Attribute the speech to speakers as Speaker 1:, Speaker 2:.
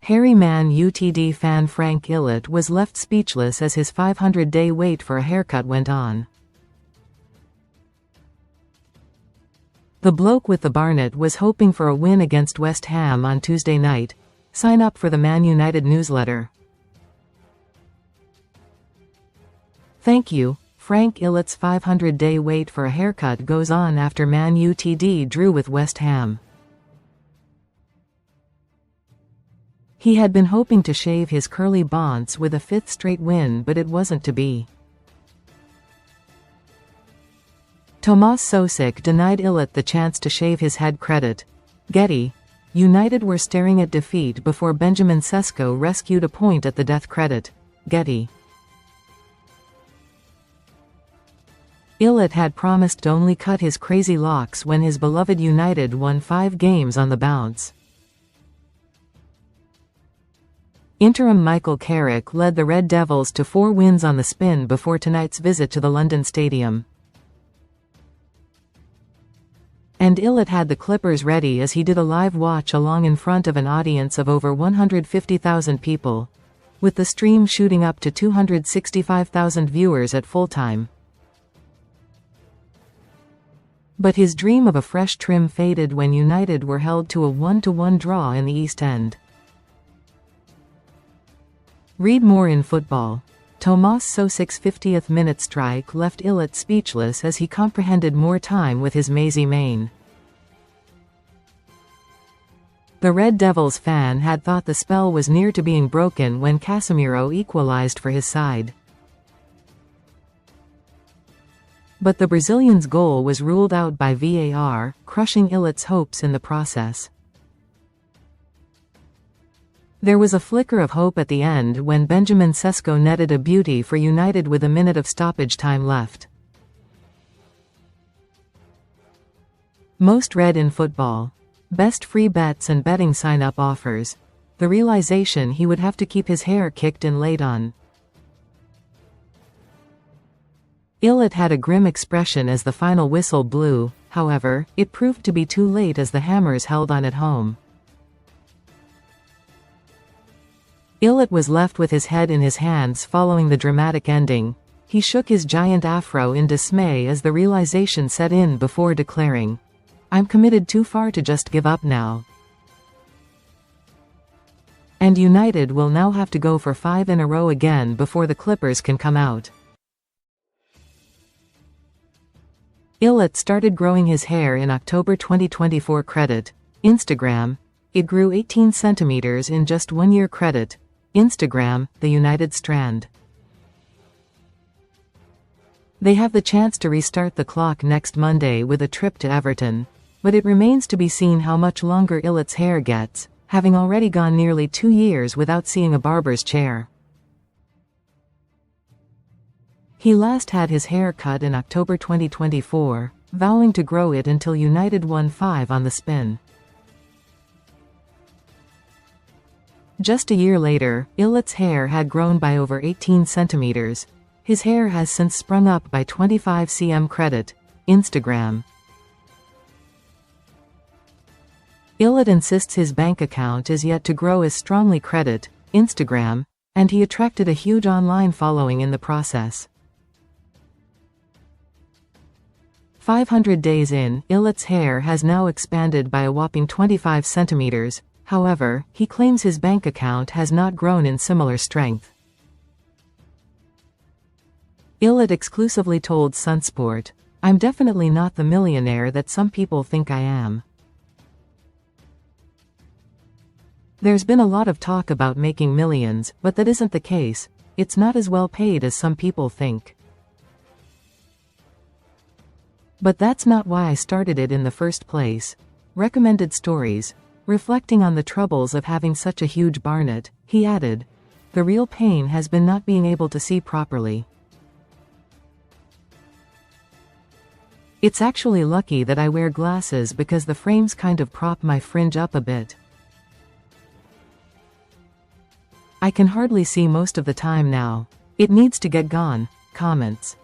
Speaker 1: Harry Man Utd fan Frank Illett was left speechless as his 500-day wait for a haircut went on. The bloke with the barnet was hoping for a win against West Ham on Tuesday night. Sign up for the Man Utd newsletter. Thank you. Frank Illett's 500-day wait for a haircut goes on after Man Utd drew with West Ham. He had been hoping to shave his curly bonce with a fifth straight win, but it wasn't to be. Tomas Soucek denied Illett the chance to shave his headCredit. Getty. United were staring at defeat before Benjamin Sesko rescued a point at the deathCredit. Getty. Illett had promised to only cut his crazy locks when his beloved United won 5 games on the bounce. Interim Michael Carrick led the Red Devils to 4 wins on the spin before tonight's visit to the London Stadium. And Illett had the Clippers ready as he did a live watch-along in front of an audience of over 150,000 people, with the stream shooting up to 265,000 viewers at full-time. But his dream of a fresh trim faded when United were held to a 1-1 draw in the East End. Read more in Football. Tomas Soucek's 50th minute strike left Illett speechless as he comprehended more time with his mazy mane. The Red Devils fan had thought the spell was near to being broken when Casemiro equalized for his side. But the Brazilian's goal was ruled out by VAR, crushing Illett's hopes in the process. There was a flicker of hope at the end when Benjamin Sesko netted a beauty for United with a minute of stoppage time left. Most read in Football. Best free bets and betting sign-up offers. The realization he would have to keep his hair kicked in late on. Illett had a grim expression as the final whistle blew, however, it proved to be too late as the Hammers held on at home. Illett was left with his head in his hands following the dramatic ending. He shook his giant afro in dismay as the realization set in before declaring, "I'm committed too far to just give up now." And United will now have to go for 5 in a row again before the Clippers can come out. Illett started growing his hair in October 2024. Credit. Instagram. It grew 18 centimeters in just 1 year. Credit. Instagram, the United Strand. They have the chance to restart the clock next Monday with a trip to Everton, but it remains to be seen how much longer Illett's hair gets, having already gone nearly 2 years without seeing a barber's chair. He last had his hair cut in October 2024, vowing to grow it until United won 5 on the spin. Just a year later, Illett's hair had grown by over 18 centimeters. His hair has since sprung up by 25 cm. Credit. Instagram. Illett insists his bank account is yet to grow as strongly. Credit. Instagram. And he attracted a huge online following in the process. 500 days in, Illett's hair has now expanded by a whopping 25 centimeters. However, he claims his bank account has not grown in similar strength. Illett exclusively told Sunsport, "I'm definitely not the millionaire that some people think I am. There's been a lot of talk about making millions, but that isn't the case. It's not as well paid as some people think. But that's not why I started it in the first place." Recommended stories. Reflecting on the troubles of having such a huge barnet, he added, "The real pain has been not being able to see properly. It's actually lucky that I wear glasses because the frames kind of prop my fringe up a bit. I can hardly see most of the time now. It needs to get gone." Comments.